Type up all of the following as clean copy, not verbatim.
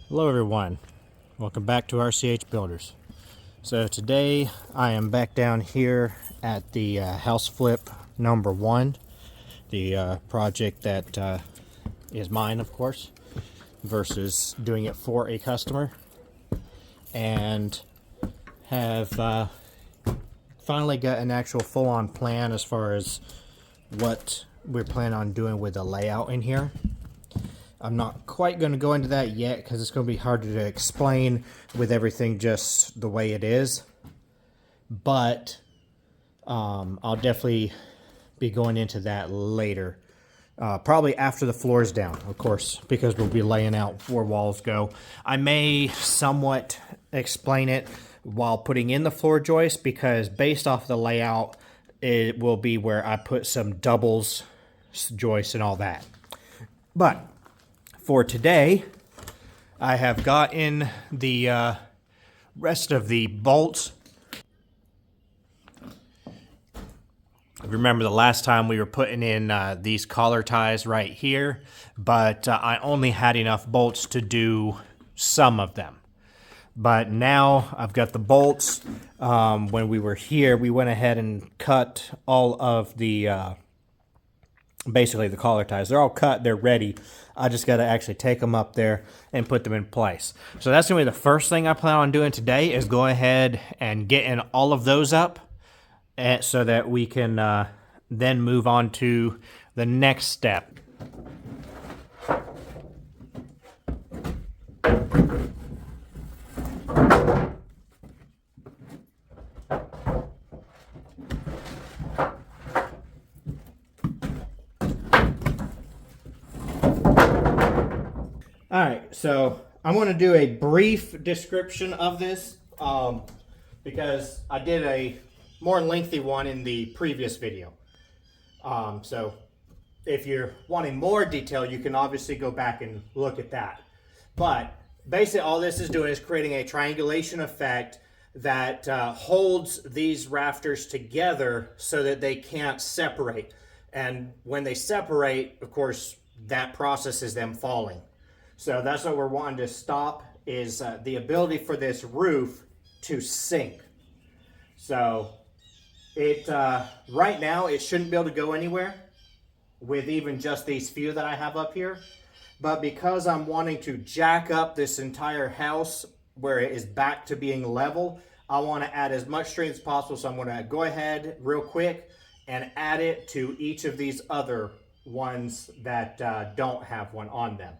Hello everyone, welcome back to RCH Builders. So today I am back down here at the house flip number 1, the project that is mine of course, versus doing it for a customer, and have finally got an actual full-on plan as far as what we're planning on doing with the layout in here. I'm not quite going to go into that yet because it's going to be hard to explain with everything just the way it is. But I'll definitely be going into that later. Probably after the floor is down, of course, because we'll be laying out where walls go. I may somewhat explain it while putting in the floor joist, because based off the layout, it will be where I put some doubles, joists, and all that. But for today, I have got in the rest of the bolts. Remember the last time we were putting in these collar ties right here, but I only had enough bolts to do some of them. But now I've got the bolts. When we were here, we went ahead and cut all of the basically the collar ties. They're all cut, they're ready. I just got to actually take them up there and put them in place. So that's going to be the first thing I plan on doing today, is go ahead and getting all of those up so that we can then move on to the next step. Alright, so I'm going to do a brief description of this because I did a more lengthy one in the previous video. So if you're wanting more detail, you can obviously go back and look at that. But basically all this is doing is creating a triangulation effect that holds these rafters together so that they can't separate. And when they separate, of course, that process is them falling. So that's what we're wanting to stop, is the ability for this roof to sink. So it right now it shouldn't be able to go anywhere with even just these few that I have up here. But because I'm wanting to jack up this entire house where it is back to being level, I want to add as much strength as possible. So I'm going to go ahead real quick and add it to each of these other ones that don't have one on them.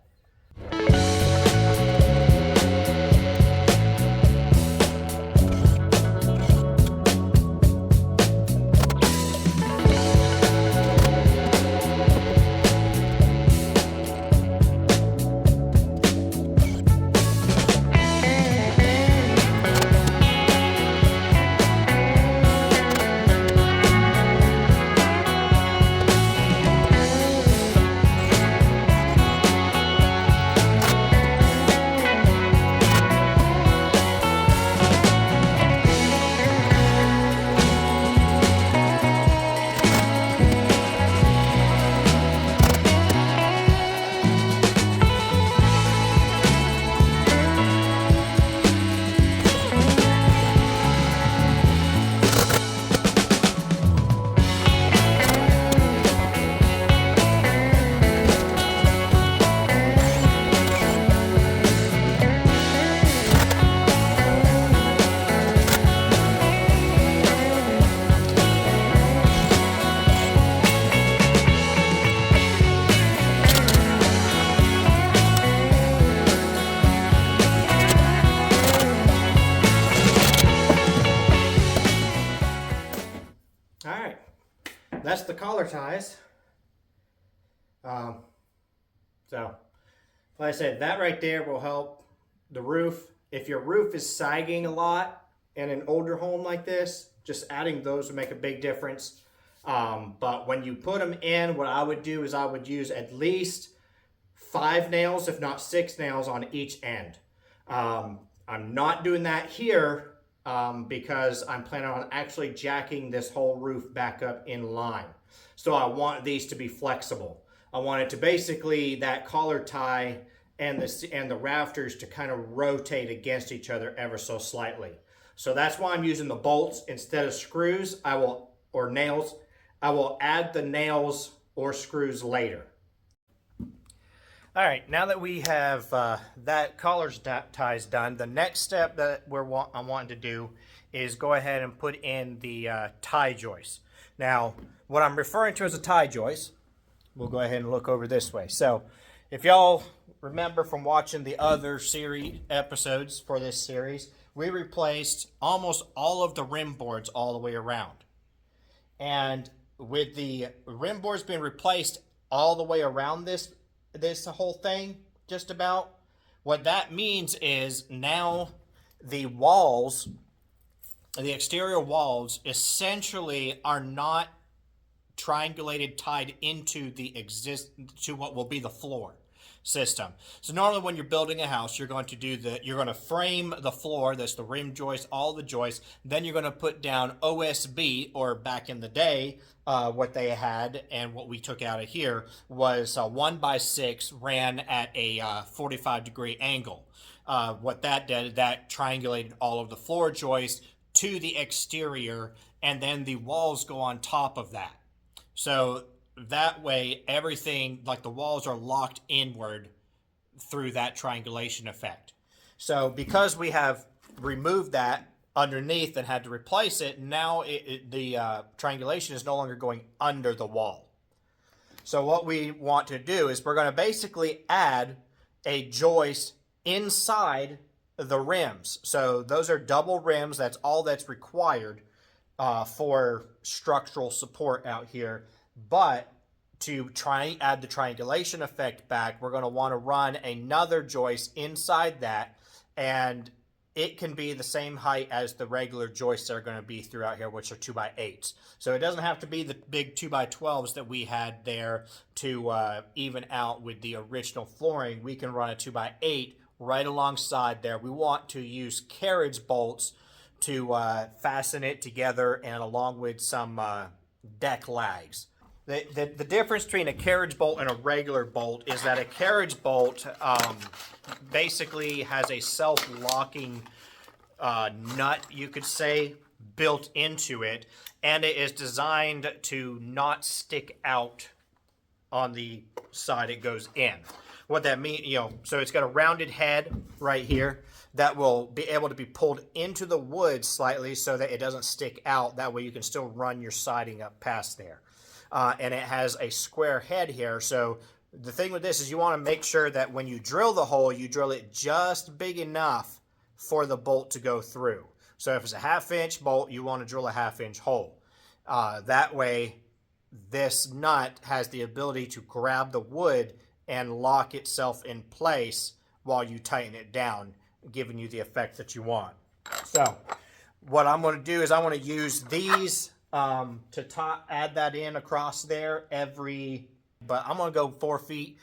Alright, that's the collar ties. So, like I said, that right there will help the roof. If your roof is sagging a lot in an older home like this, just adding those would make a big difference. But when you put them in, what I would do is I would use at least 5 nails, if not 6 nails on each end. I'm not doing that here because I'm planning on actually jacking this whole roof back up in line. So I want these to be flexible. I want it to basically, that collar tie and the rafters to kind of rotate against each other ever so slightly. So that's why I'm using the bolts instead of screws. Or nails. I will add the nails or screws later. All right, now that we have that collar ties done, the next step that I'm wanting to do is go ahead and put in the tie joist. Now, what I'm referring to as a tie joist, we'll go ahead and look over this way. So, if y'all remember from watching the other series episodes for this series, we replaced almost all of the rim boards all the way around. And with the rim boards being replaced all the way around this whole thing, just about, what that means is now the walls, the exterior walls, essentially are not triangulated, tied into to what will be the floor system. So normally when you're building a house, you're going to frame the floor, that's the rim joist, all the joists, then you're going to put down OSB, or back in the day, what they had and what we took out of here was 1x6 ran at a 45-degree angle. What that did, that triangulated all of the floor joists to the exterior, and then the walls go on top of that. So that way, everything, like the walls, are locked inward through that triangulation effect. So because we have removed that underneath and had to replace it, now the triangulation is no longer going under the wall. So what we want to do is we're going to basically add a joist inside the rims. So those are double rims. That's all that's required for structural support out here. But to try and add the triangulation effect back, we're going to want to run another joist inside that, and it can be the same height as the regular joists that are going to be throughout here, which are 2x8s. So it doesn't have to be the big 2x12s that we had there to even out with the original flooring. We can run a 2x8 right alongside there. We want to use carriage bolts to fasten it together, and along with some deck lags. The difference between a carriage bolt and a regular bolt is that a carriage bolt basically has a self-locking nut, you could say, built into it, and it is designed to not stick out on the side it goes in. What that means, so it's got a rounded head right here that will be able to be pulled into the wood slightly so that it doesn't stick out. That way you can still run your siding up past there. And it has a square head here. So the thing with this is you want to make sure that when you drill the hole, you drill it just big enough for the bolt to go through. So if it's a 1/2-inch bolt, you want to drill a 1/2-inch hole. That way, this nut has the ability to grab the wood and lock itself in place while you tighten it down, giving you the effect that you want. So what I'm going to do is I want to use these to add that in across there but I'm going to go 4 feet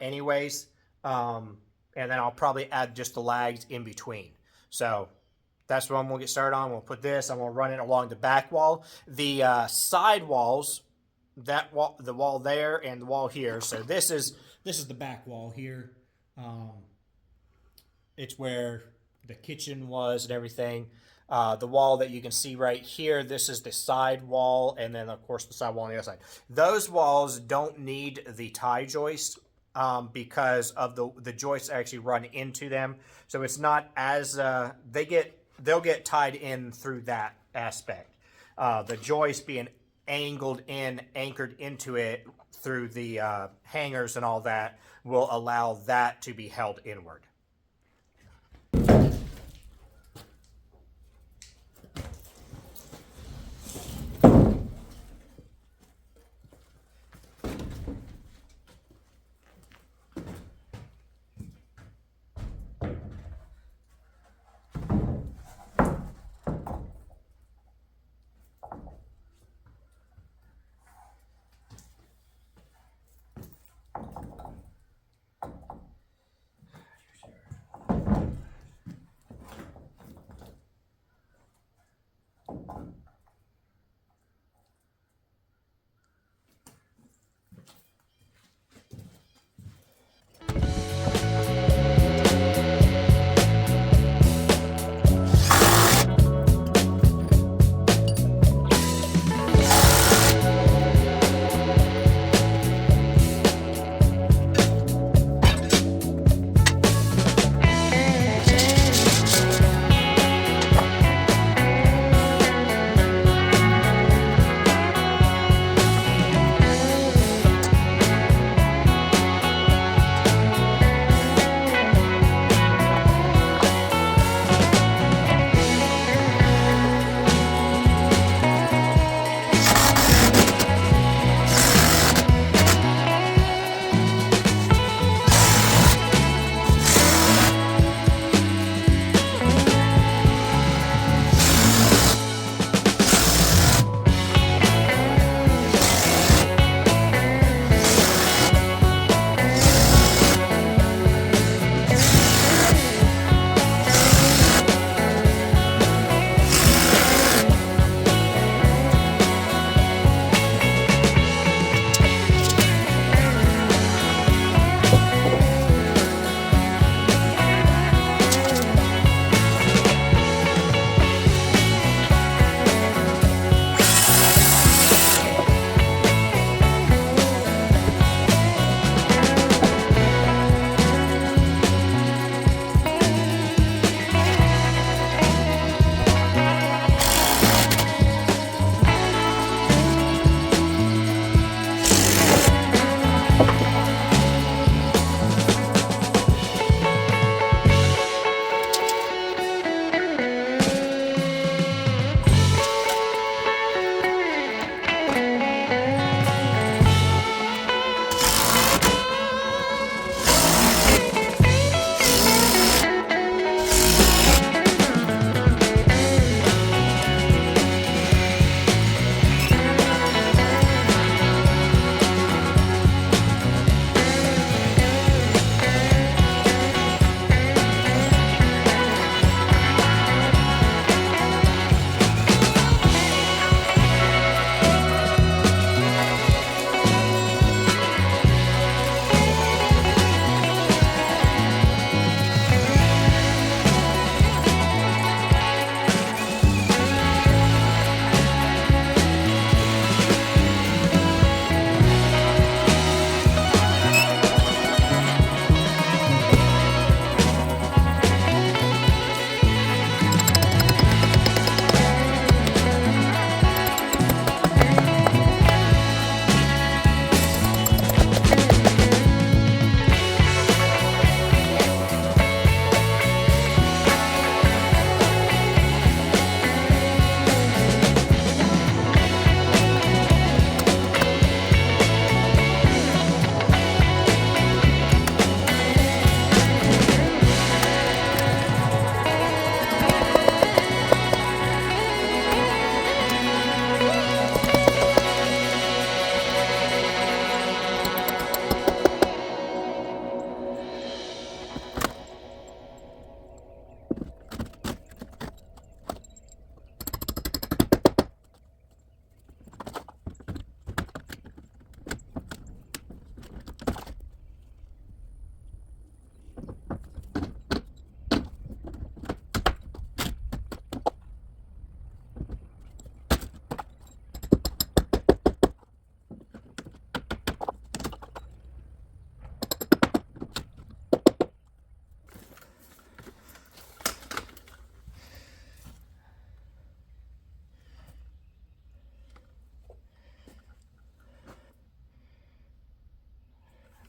anyways, and then I'll probably add just the lags in between. So that's what I'm going to get started on. I'm going to put this, I'm going to run it along the back wall. The side walls, the wall there and the wall here. So this is the back wall here. It's where the kitchen was and everything. The wall that you can see right here, this is the side wall, and then of course the side wall on the other side. Those walls don't need the tie joist because of the joists actually run into them. So it's not as they'll get tied in through that aspect. The joist being angled in, anchored into it through the hangers and all that will allow that to be held inward.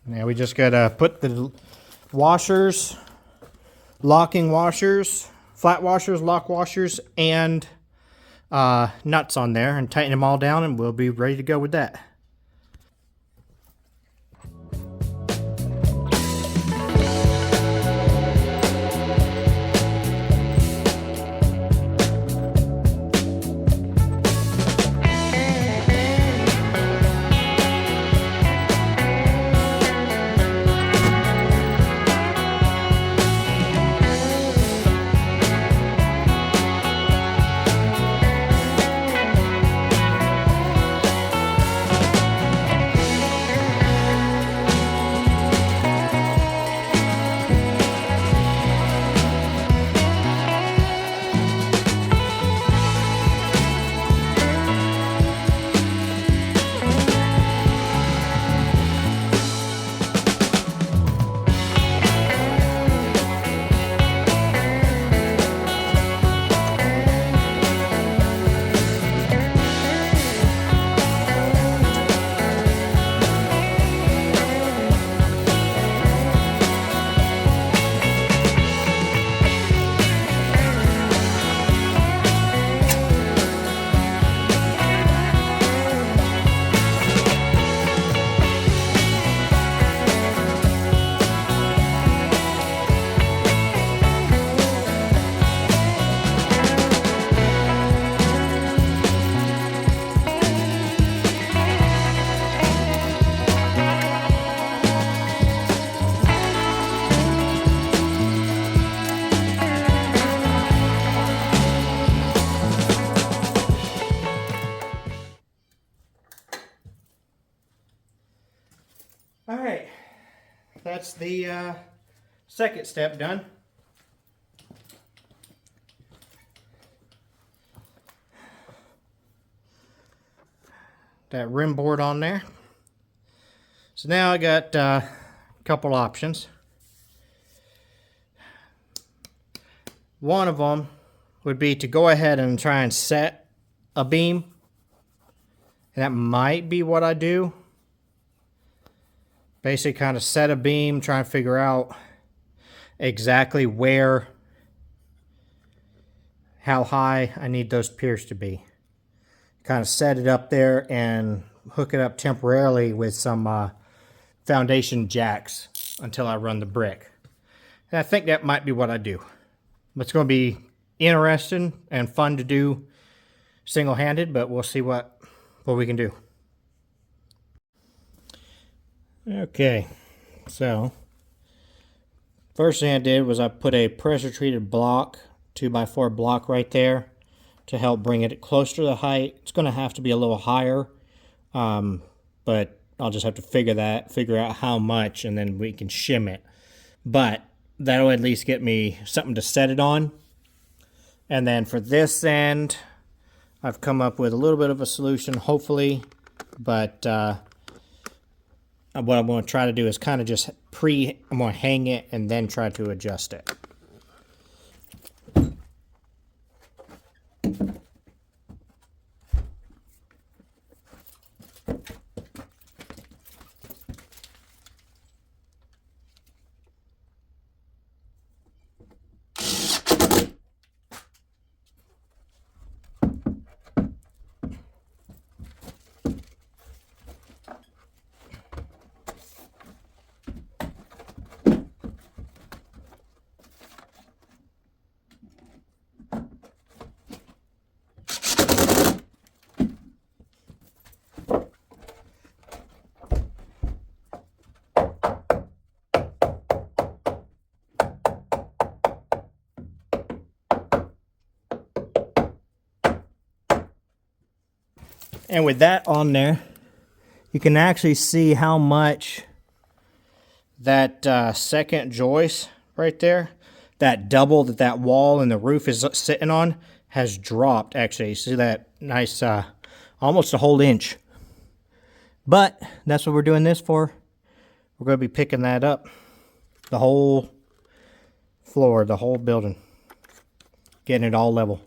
Now we just gotta put the washers, locking washers, flat washers, lock washers, and nuts on there and tighten them all down, and we'll be ready to go with that. All right, that's the second step done. That rim board on there. So now I got a couple options. One of them would be to go ahead and try and set a beam. And that might be what I do. Basically kind of set a beam, try and figure out exactly how high I need those piers to be. Kind of set it up there and hook it up temporarily with some foundation jacks until I run the brick. And I think that might be what I do. It's going to be interesting and fun to do single-handed, but we'll see what we can do. Okay, so first thing I did was I put a pressure treated block, 2x4 block right there to help bring it closer to the height. It's going to have to be a little higher, but I'll just have to figure out how much, and then we can shim it. But that'll at least get me something to set it on. And then for this end, I've come up with a little bit of a solution, hopefully, but what I'm going to try to do is kind of just I'm going to hang it and then try to adjust it. And with that on there, you can actually see how much that second joist right there, that double that wall and the roof is sitting on, has dropped actually. You see that nice, almost a whole inch. But that's what we're doing this for. We're going to be picking that up. The whole floor, the whole building. Getting it all level.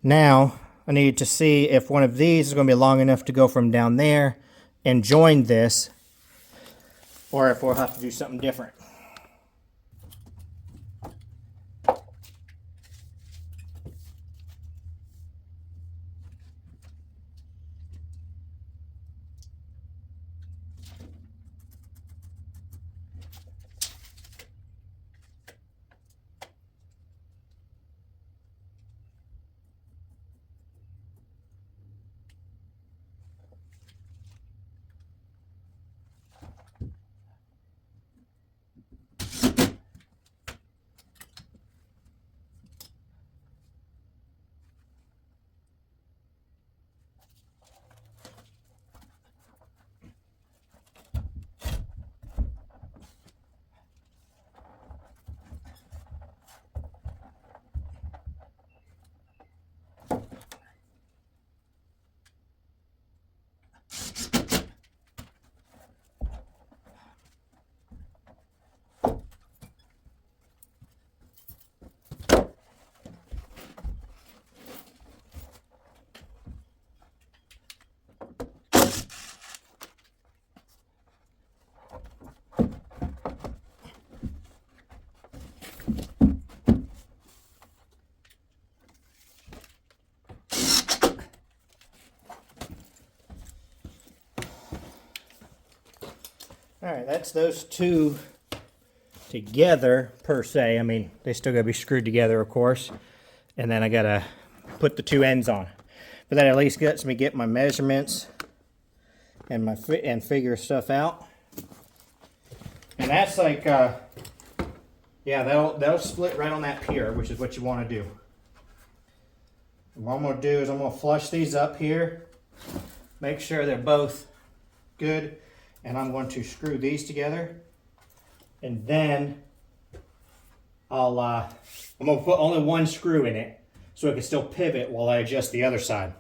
Now, I need to see if one of these is going to be long enough to go from down there and join this. or if we'll have to do something different. All right, that's those two together per se. I mean, they still gotta be screwed together, of course. And then I gotta put the two ends on. But that at least lets me get my measurements and my figure stuff out. And that's like, yeah, that'll split right on that pier, which is what you want to do. And what I'm gonna do is I'm gonna flush these up here, make sure they're both good. And I'm going to screw these together, and then I'm going to put only one screw in it so it can still pivot while I adjust the other side.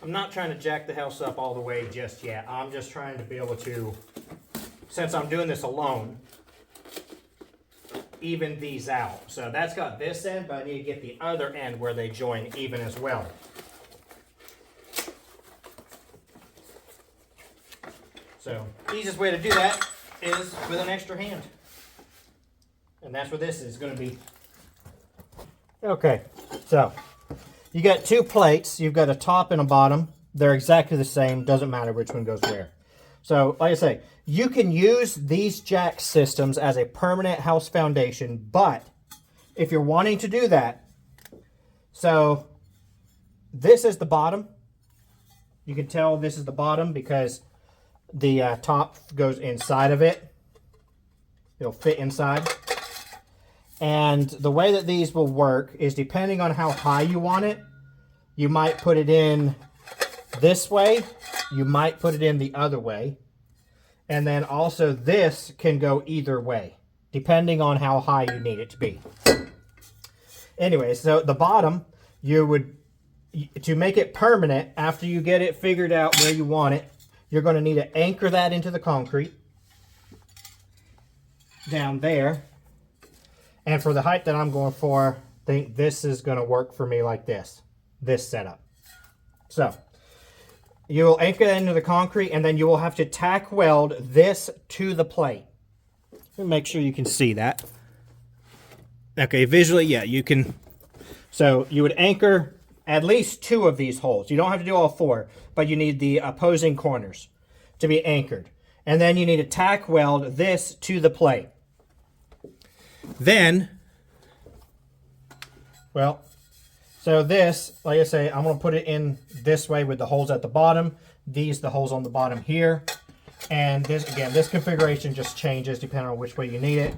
I'm not trying to jack the house up all the way just yet. I'm just trying to be able to, since I'm doing this alone, even these out. So that's got this end, but I need to get the other end where they join even as well. So the easiest way to do that is with an extra hand. And that's what this is going to be. Okay, so you got two plates. You've got a top and a bottom. They're exactly the same. Doesn't matter which one goes where. So, like I say, you can use these jack systems as a permanent house foundation, but if you're wanting to do that, so this is the bottom. You can tell this is the bottom because the top goes inside of it. It'll fit inside. And the way that these will work is depending on how high you want it, you might put it in this way, you might put it in the other way. And then also this can go either way, depending on how high you need it to be. Anyway, so the bottom, you would, to make it permanent, after you get it figured out where you want it, you're going to need to anchor that into the concrete down there. And for the height that I'm going for, I think this is going to work for me like this setup. So you'll anchor that into the concrete, and then you will have to tack weld this to the plate. Let me make sure you can see that. Okay, visually, yeah, you can. So you would anchor at least 2 of these holes. You don't have to do all 4, but you need the opposing corners to be anchored. And then you need to tack weld this to the plate. Then, well, so this, like I say, I'm going to put it in this way with the holes at the bottom. These, the holes on the bottom here. And this, again, this configuration just changes depending on which way you need it.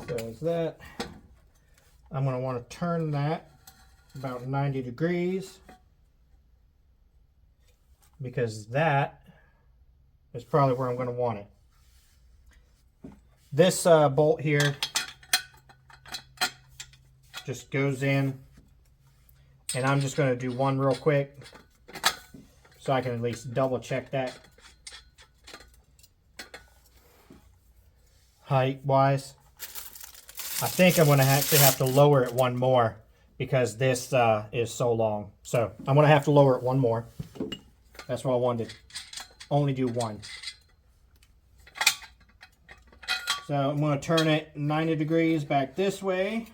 So it's that. I'm going to want to turn that about 90 degrees because that is probably where I'm going to want it. This bolt here just goes in And I'm just going to do one real quick so I can at least double check that height wise. I think I'm going to actually have to lower it one more because this is so long. So I'm going to have to lower it one more. That's why I wanted to only do one. So I'm going to turn it 90 degrees back this way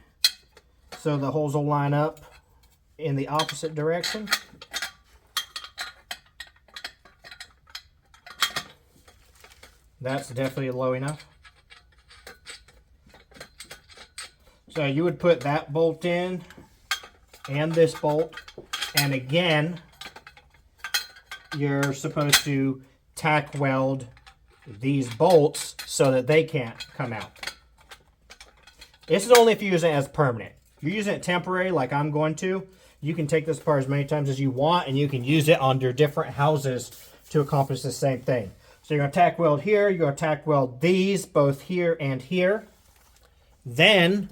so the holes will line up in the opposite direction. That's definitely low enough. So you would put that bolt in and this bolt, and again you're supposed to tack weld these bolts so that they can't come out. This is only if you use it as permanent. If you're using it temporary like I'm going to, you can take this apart as many times as you want and you can use it under different houses to accomplish the same thing. So you're going to tack weld here, you're going to tack weld these both here and here. Then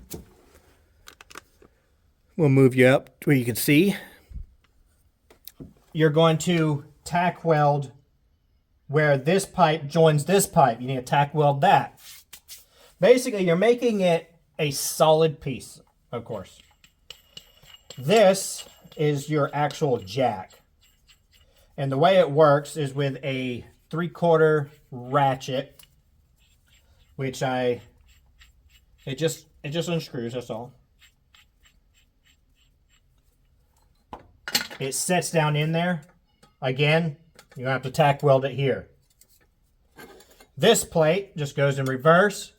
we'll move you up to where you can see. You're going to tack weld where this pipe joins this pipe. You need to tack weld that. Basically, you're making it a solid piece, of course. This is your actual jack. And the way it works is with a 3/4 ratchet, which it just unscrews, that's all. It sets down in there. Again, you have to tack weld it here. This plate just goes in reverse,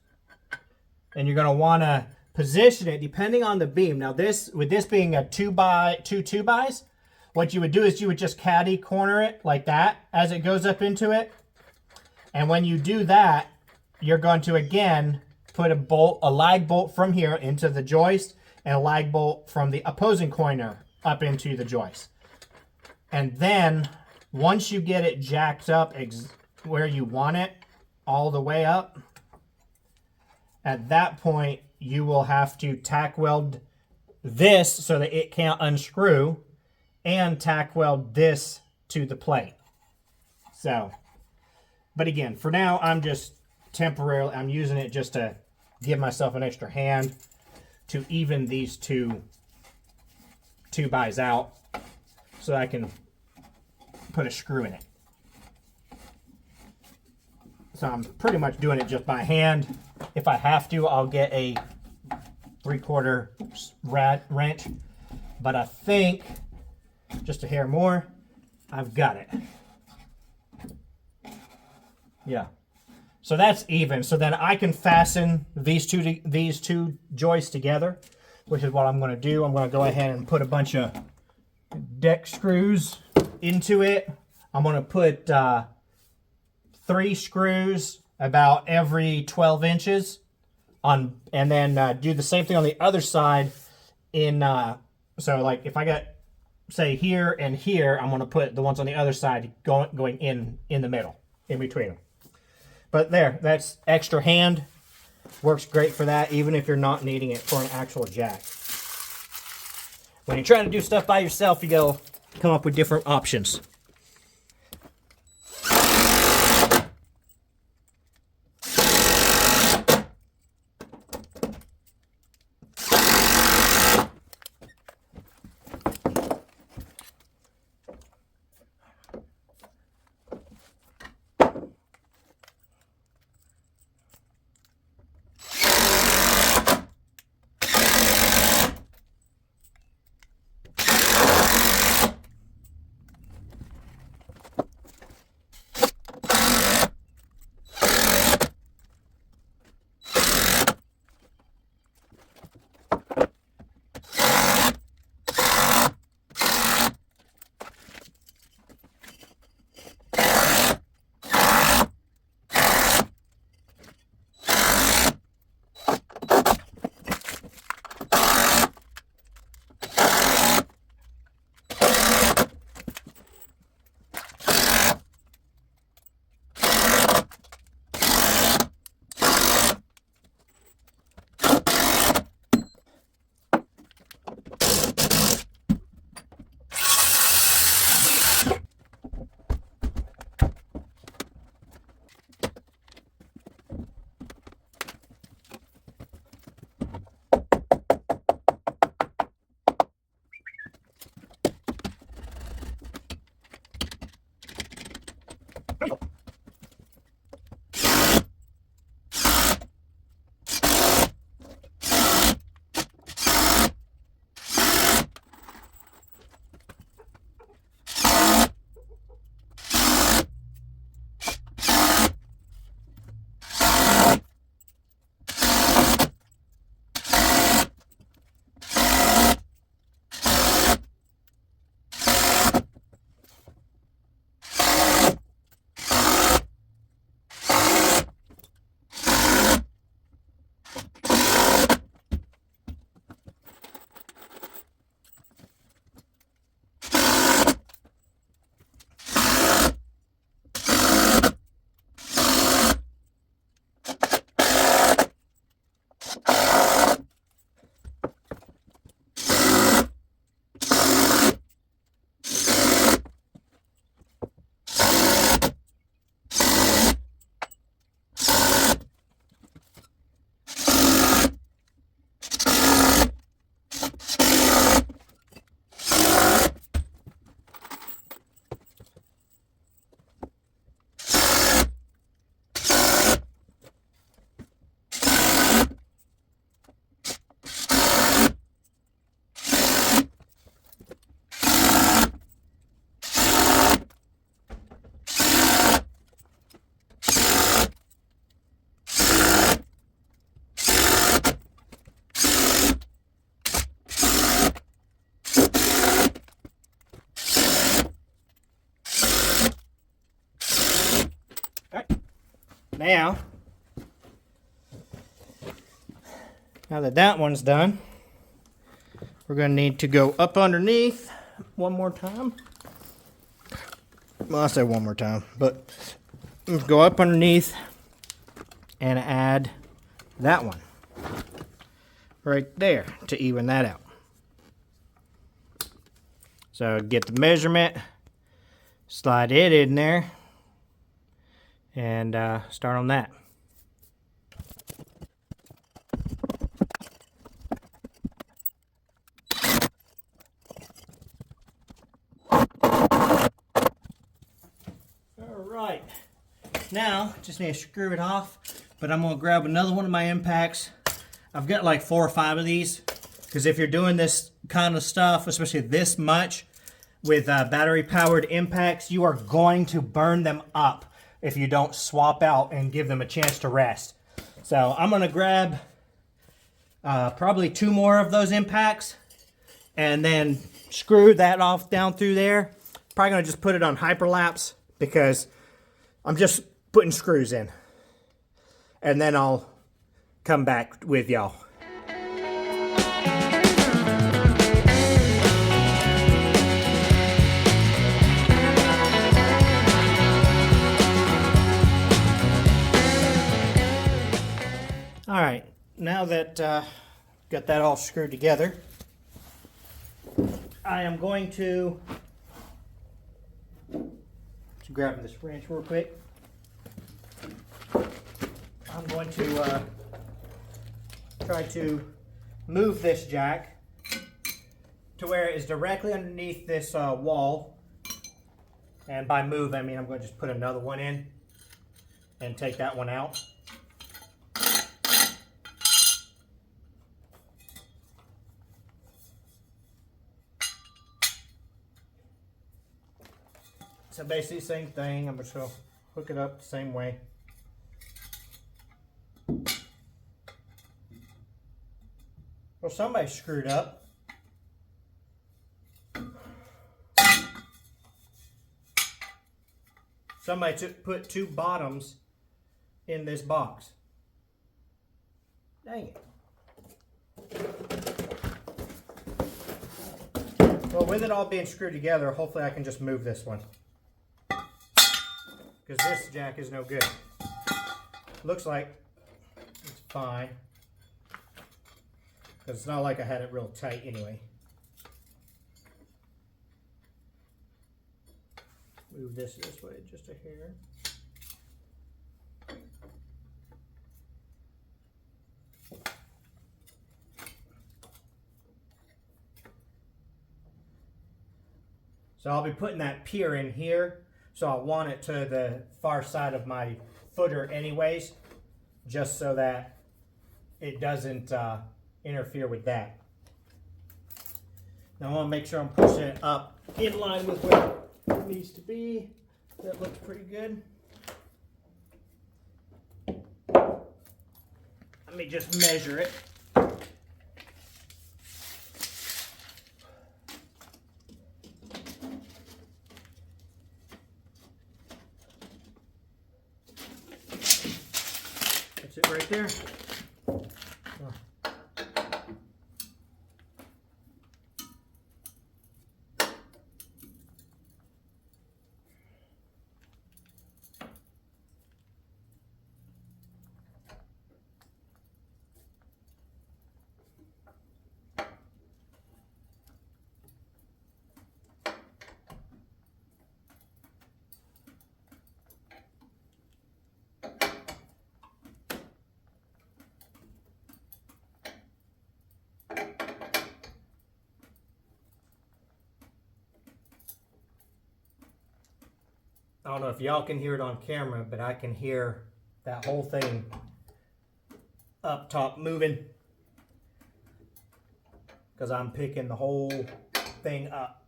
and you're going to want to position it depending on the beam. Now with this being a 2x2 what you would do is you would just caddy corner it like that as it goes up into it. And when you do that, you're going to again put a lag bolt from here into the joist and a lag bolt from the opposing corner up into the joist. And then once you get it jacked up where you want it, all the way up, at that point you will have to tack weld this so that it can't unscrew and tack weld this to the plate. So, but again, for now I'm just temporarily, I'm using it just to give myself an extra hand to even these two buys out so I can put a screw in it. So I'm pretty much doing it just by hand. If I have to, I'll get a 3/4 wrench, but I think just a hair more, I've got it. Yeah. So that's even. So then I can fasten these two joists together, which is what I'm going to do. I'm going to go ahead and put a bunch of deck screws into it. I'm going to put 3 screws about every 12 inches on, and then do the same thing on the other side. So like if I got, say, here and here, I'm going to put the ones on the other side going in the middle, in between them. But there, that's extra hand. Works great for that, even if you're not needing it for an actual jack. When you're trying to do stuff by yourself, you go come up with different options. now that that one's done, we're going to need to go up underneath one more time. Well, I say one more time, but let's go up underneath and add that one right there to even that out. So get the measurement, slide it in there, and start on that. Alright, now just need to screw it off, but I'm going to grab another one of my impacts. I've got like 4 or 5 of these, because if you're doing this kind of stuff, especially this much, with battery powered impacts, you are going to burn them up if you don't swap out and give them a chance to rest. So I'm going to grab probably 2 more of those impacts and then screw that off down through there. Probably going to just put it on hyperlapse because I'm just putting screws in. And then I'll come back with y'all. Alright, now that got that all screwed together, I am going to grab this wrench real quick. I'm going to try to move this jack to where it is directly underneath this wall. And by move, I mean I'm going to just put another one in and take that one out. So basically same thing, I'm just going to hook it up the same way. Well, somebody screwed up. Somebody put 2 bottoms in this box. Dang it. Well, with it all being screwed together, hopefully I can just move this one. Because this jack is no good. Looks like it's fine. Because it's not like I had it real tight anyway. Move this way just a hair. So I'll be putting that pier in here. So I want it to the far side of my footer anyways, just so that it doesn't interfere with that. Now I want to make sure I'm pushing it up in line with where it needs to be. That looks pretty good. Let me just measure it. That's it right there. I don't know if y'all can hear it on camera, but I can hear that whole thing up top moving because I'm picking the whole thing up.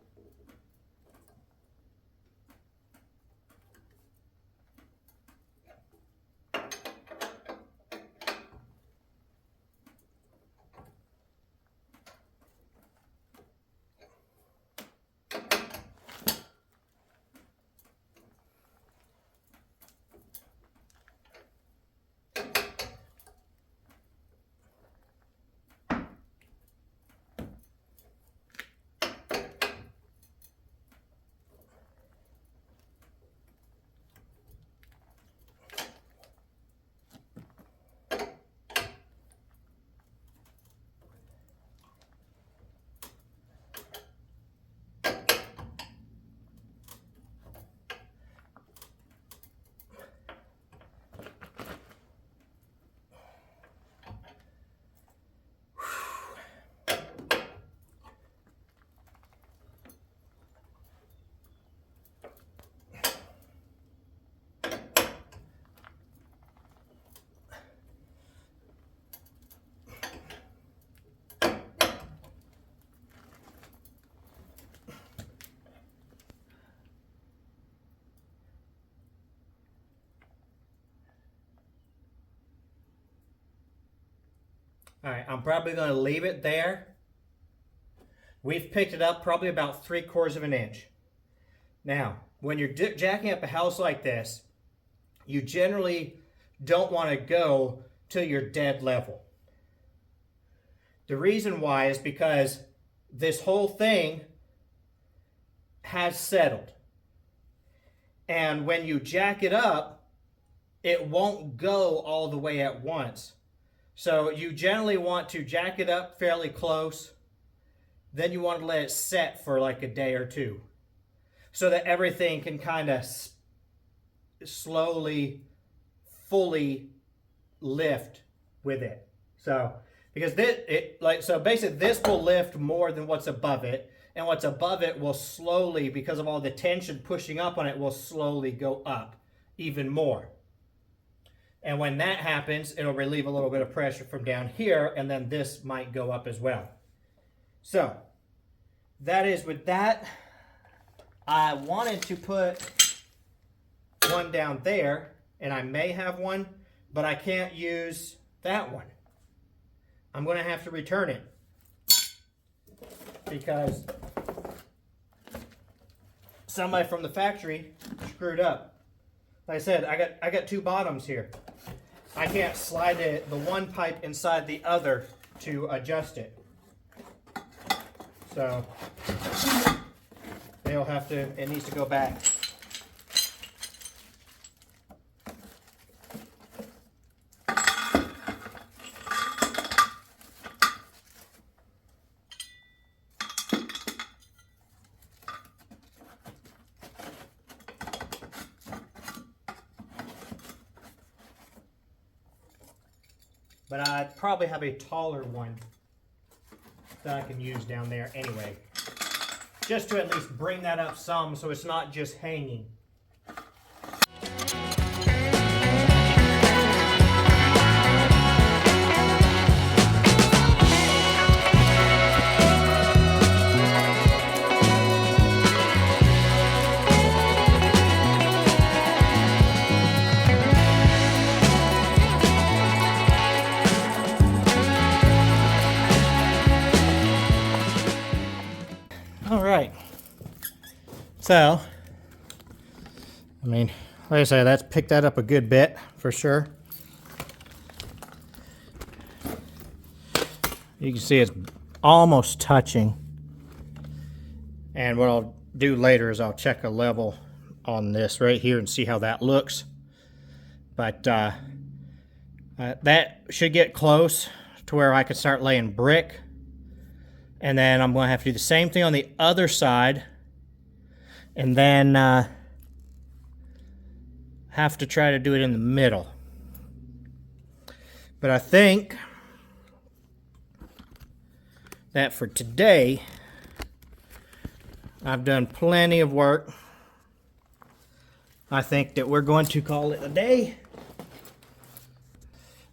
All right, I'm probably going to leave it there. We've picked it up probably about 3/4 of an inch. Now, when you're jacking up a house like this, you generally don't want to go to your dead level. The reason why is because this whole thing has settled. And when you jack it up, it won't go all the way at once. So you generally want to jack it up fairly close. Then you want to let it set for like a day or two, so that everything can kind of slowly, fully lift with it. So, because basically this will lift more than what's above it, and what's above it will slowly, because of all the tension pushing up on it, will slowly go up even more. And when that happens, it'll relieve a little bit of pressure from down here, and then this might go up as well. So, that is with that. I wanted to put one down there, and I may have one, but I can't use that one. I'm going to have to return it because somebody from the factory screwed up. Like I said, I got two bottoms here. I can't slide the one pipe inside the other to adjust it. So they'll have to, it needs to go back. But I probably have a taller one that I can use down there anyway. Just to at least bring that up some so it's not just hanging. All right. So, I mean, like I say, that's picked that up a good bit for sure. You can see it's almost touching. And what I'll do later is I'll check a level on this right here and see how that looks. But that should get close to where I could start laying brick. And then I'm going to have to do the same thing on the other side. And then have to try to do it in the middle. But I think that for today, I've done plenty of work. I think that we're going to call it a day.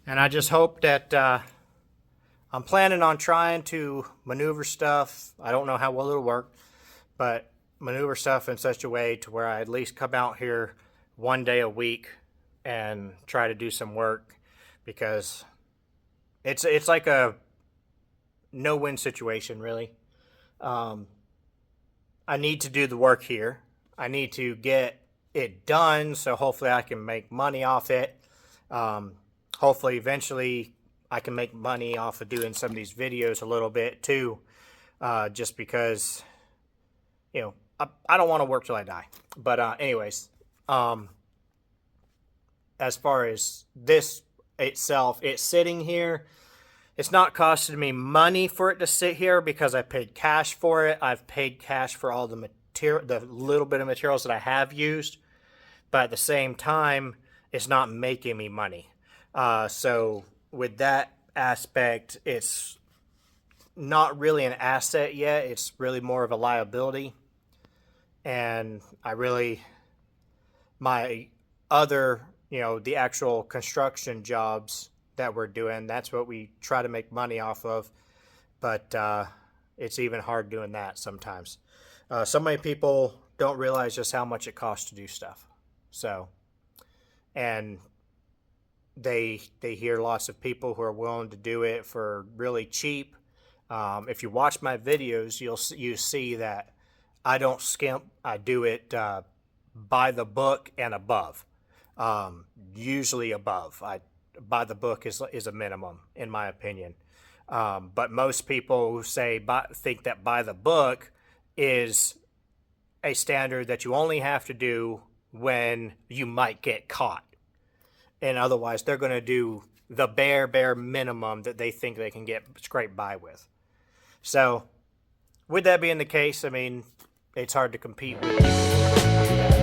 And I just hope that I'm planning on trying to maneuver stuff. I don't know how well it'll work, but maneuver stuff in such a way to where I at least come out here one day a week and try to do some work, because it's like a no-win situation, really. I need to do the work here. I need to get it done, so hopefully I can make money off it. Hopefully eventually I can make money off of doing some of these videos a little bit too, just because, you know, I don't want to work till I die. But anyways, as far as this itself, it's sitting here. It's not costing me money for it to sit here because I paid cash for it. I've paid cash for all the material, the little bit of materials that I have used. But at the same time, it's not making me money. So with that aspect, it's not really an asset yet. It's really more of a liability. And my other, the actual construction jobs that we're doing, that's what we try to make money off of. But it's even hard doing that sometimes. So many people don't realize just how much it costs to do stuff. So, and they hear lots of people who are willing to do it for really cheap. If you watch my videos, you see that I don't skimp. I do it by the book and above. Usually above. By the book is a minimum in my opinion. But most people who think that by the book is a standard that you only have to do when you might get caught. And otherwise, they're going to do the bare minimum that they think they can get scraped by with. So, with that being the case, I mean, it's hard to compete with people who do that.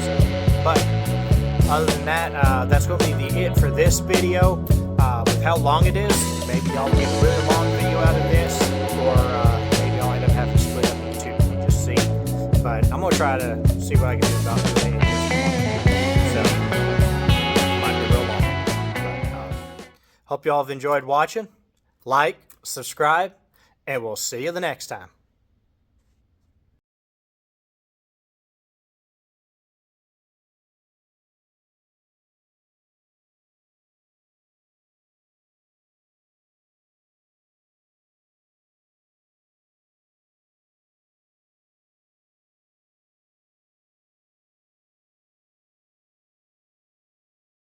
So, but other than that, that's going to be it for this video. With how long it is, maybe I'll get a really long video out of this, or maybe I'll end up having to split up into two. We'll just see. But I'm going to try to see what I can do about doing it. So, might be real long. But, hope you all have enjoyed watching. Like, subscribe, and we'll see you the next time.